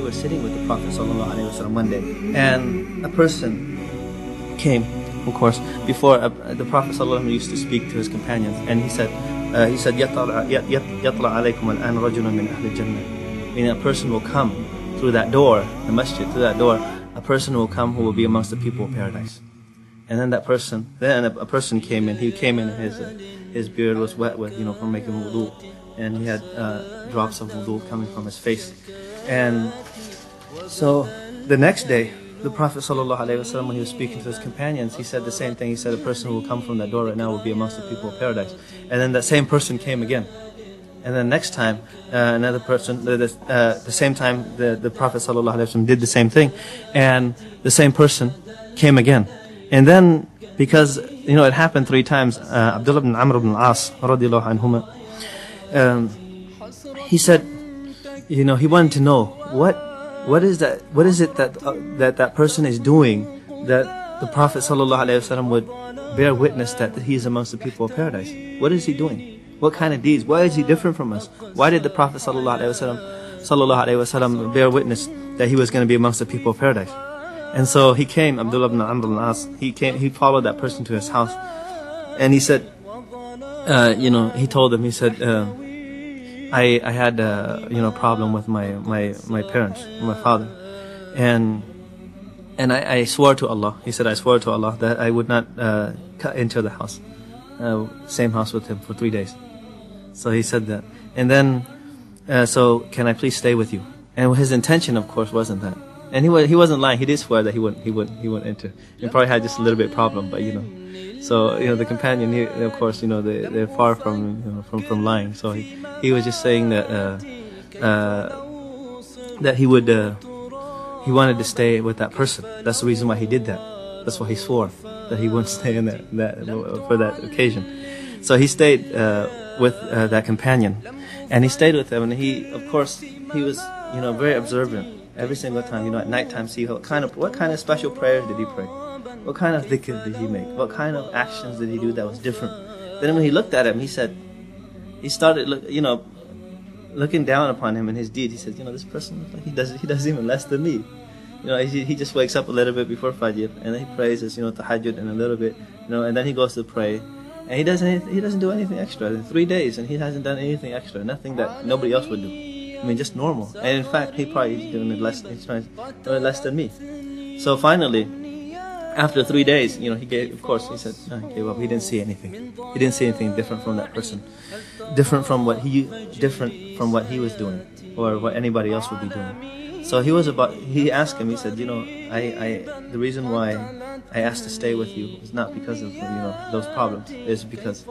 were sitting with the Prophet ﷺ one day, and a person came. Of course, before the Prophet ﷺ used to speak to his companions, and he said, يَطْلَعَ عَلَيْكُمْ الْآنَ رَجُلٌ مِّنْ أَهْلِ الْجَنَّةِ. Meaning a person will come through that door, the masjid, through that door, a person will come who will be amongst the people of paradise. And then a person came in. He came in, his beard was wet with, from making wudu, and he had drops of wudu coming from his face. And so the next day, the Prophet ﷺ, when he was speaking to his companions, he said the same thing. He said, a person who will come from that door right now will be amongst the people of paradise. And then that same person came again. And then next time, another person, the same time, the Prophet ﷺ did the same thing. And the same person came again. And then, because, it happened 3 times, Abdullah ibn Amr ibn al-As, radiallahu anhuma, he said, he wanted to know, what is it that person is doing that the Prophet ﷺ would bear witness that he is amongst the people of paradise? What is he doing? What kind of deeds? Why is he different from us? Why did the Prophet ﷺ bear witness that he was going to be amongst the people of paradise? And so he came, Abdullah ibn Amr al-As, he followed that person to his house. And he said, he told him, he said, I had a problem with my parents, my father. And I swore to Allah, he said, I swore to Allah that I would not enter the house, same house with him for 3 days. So he said that. And then, so can I please stay with you? And his intention, of course, wasn't that. And he wasn't lying. He did swear that he wouldn't enter. He probably had just a little bit problem, but so the companion, of course, they're far from lying. So he was just saying that that he wanted to stay with that person. That's the reason why he did that. That's why he swore that he wouldn't stay in that for that occasion. So he stayed with that companion, and he stayed with him. And he was very observant. Every single time, at nighttime, see what kind of special prayers did he pray? What kind of dhikr did he make? What kind of actions did he do that was different? Then when he looked at him, he started looking down upon him and his deeds. He said, this person, he does even less than me. He just wakes up a little bit before Fajr, and then he prays his, tahajjud and a little bit, and then he goes to pray. And he doesn't do anything extra in 3 days, and he hasn't done anything extra, nothing that nobody else would do. Just normal. And in fact, he probably is doing it less than me. So finally, after 3 days, he gave, of course, he said, no, he gave up. He didn't see anything. He didn't see anything different from that person. Different from what he was doing, or what anybody else would be doing. So he asked him, he said, the reason why I asked to stay with you is not because of, those problems. It's because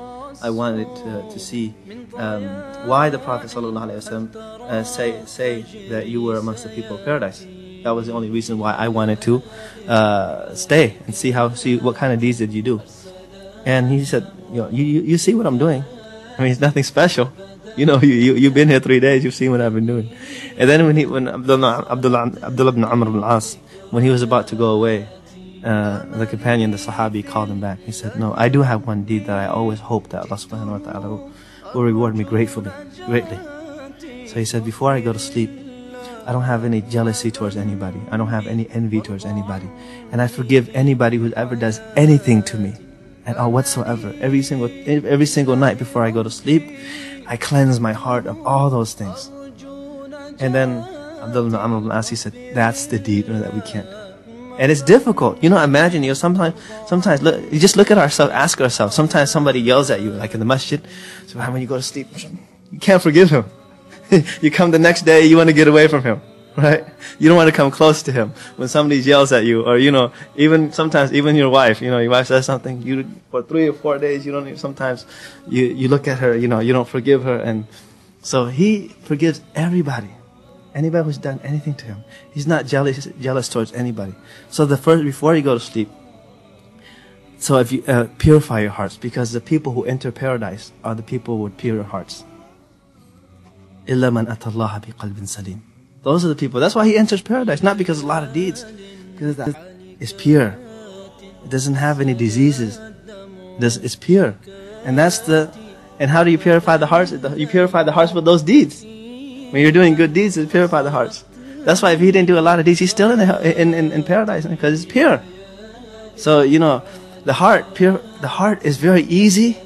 I wanted to see why the Prophet ﷺ say that you were amongst the people of paradise. That was the only reason why I wanted to stay and see what kind of deeds did you do. And he said, you see what I'm doing. It's nothing special. You've been here 3 days. You've seen what I've been doing. And then when Abdullah ibn Amr al-As, when he was about to go away, the companion, the Sahabi, called him back. He said, no, I do have one deed that I always hope that Allah subhanahu wa ta'ala will reward me greatly. So he said, before I go to sleep, I don't have any jealousy towards anybody. I don't have any envy towards anybody. And I forgive anybody who ever does anything to me at all whatsoever. Every single night before I go to sleep, I cleanse my heart of all those things. And then Abdullah ibn Amr al-As, he said, that's the deed that we can't do. And it's difficult. Imagine, sometimes look, you just look at ourselves, ask ourselves. Sometimes somebody yells at you, like in the masjid. So when you go to sleep, you can't forgive him. You come the next day, you want to get away from him, right? You don't want to come close to him. When somebody yells at you, or sometimes your wife, your wife says something, for 3 or 4 days, sometimes you look at her, you don't forgive her. And so he forgives everybody. Anybody who's done anything to him. He's not jealous towards anybody. So before you go to sleep, so if you purify your hearts, because the people who enter paradise are the people with pure hearts. إِلَّا مَنْ أَتَى اللَّهَ بِقَلْبٍ سَلِيمٍ. Those are the people. That's why he enters paradise, not because of a lot of deeds. Because it's pure. It doesn't have any diseases. It's pure. And how do you purify the hearts? You purify the hearts with those deeds. When you're doing good deeds, it purifies the hearts. That's why if he didn't do a lot of these, he's still in paradise because it's pure. So, you know, the heart is very easy,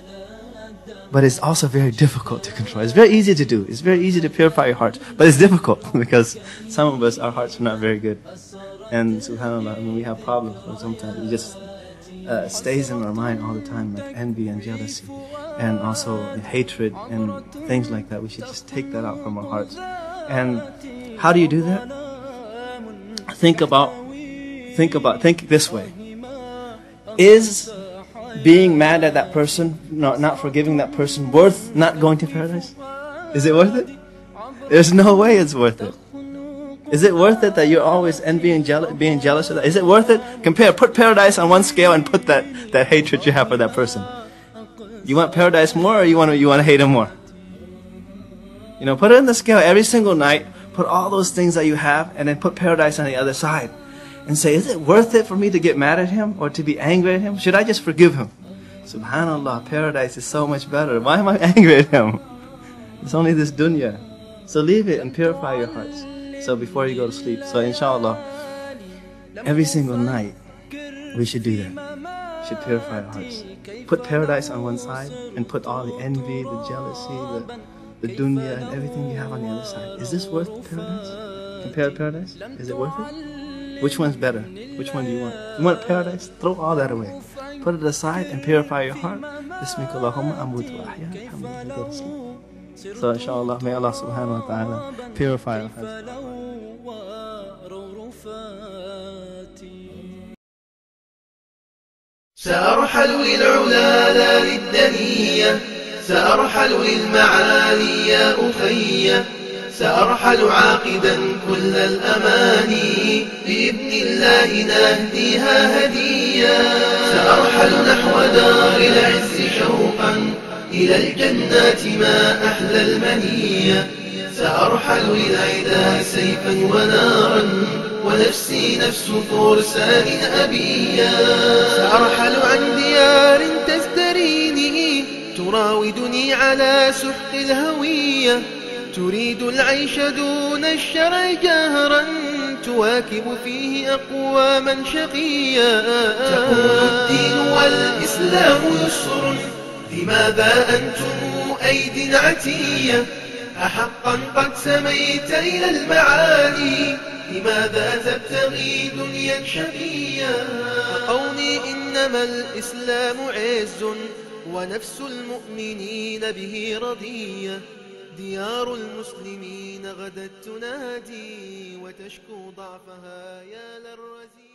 but it's also very difficult to control. It's very easy to do. It's very easy to purify your heart, but it's difficult because some of us, our hearts are not very good. And subhanAllah, I mean, we have problems, but sometimes it just stays in our mind all the time, like envy and jealousy, and also hatred and things like that. We should just take that out from our hearts. And how do you do that? Think this way. Is being mad at that person, not forgiving that person, worth not going to paradise? Is it worth it? There's no way it's worth it. Is it worth it that you're always envying, being jealous of that? Is it worth it? Put paradise on one scale and put that hatred you have for that person. You want paradise more, or you want to hate him more? You know, put it in the scale every single night. Put all those things that you have, and then put paradise on the other side. And say, is it worth it for me to get mad at him or to be angry at him? Should I just forgive him? Subhanallah, paradise is so much better. Why am I angry at him? It's only this dunya. So leave it and purify your hearts. So before you go to sleep. So inshallah, every single night, we should do that. We should purify our hearts. Put paradise on one side and put all the envy, the jealousy, the dunya and everything you have on the other side. Is this worth paradise? Compare paradise? Is it worth it? Which one's better? Which one do you want? You want paradise? Throw all that away. Put it aside and purify your heart. Bismillahumma amutu wa ahya. Alhamdulillah, go to sleep. So inshallah, may Allah subhanahu wa ta'ala purify our hearts. سأرحل للعلا لا للدنية سأرحل للمعالي يا أخي سأرحل عاقدا كل الأماني بإذن الله نهديها هديا سأرحل نحو دار العز شوقا إلى الجنات ما أحلى المنية سأرحل للعدا سيفا ونارا ونفسي نفس فرسان أبيا سأرحل عن ديار تزدريني تراودني على سحق الهوية تريد العيش دون الشرع جهرا تواكب فيه أقواما شقيا تقول الدين والإسلام يسر لماذا أنتم أيد عتية أحقا قد سميت إلى المعالي لماذا تبتغي دنيا شقيا قولي إنما الإسلام عز ونفس المؤمنين به رضية ديار المسلمين غدت تنادي وتشكو ضعفها يا للرزي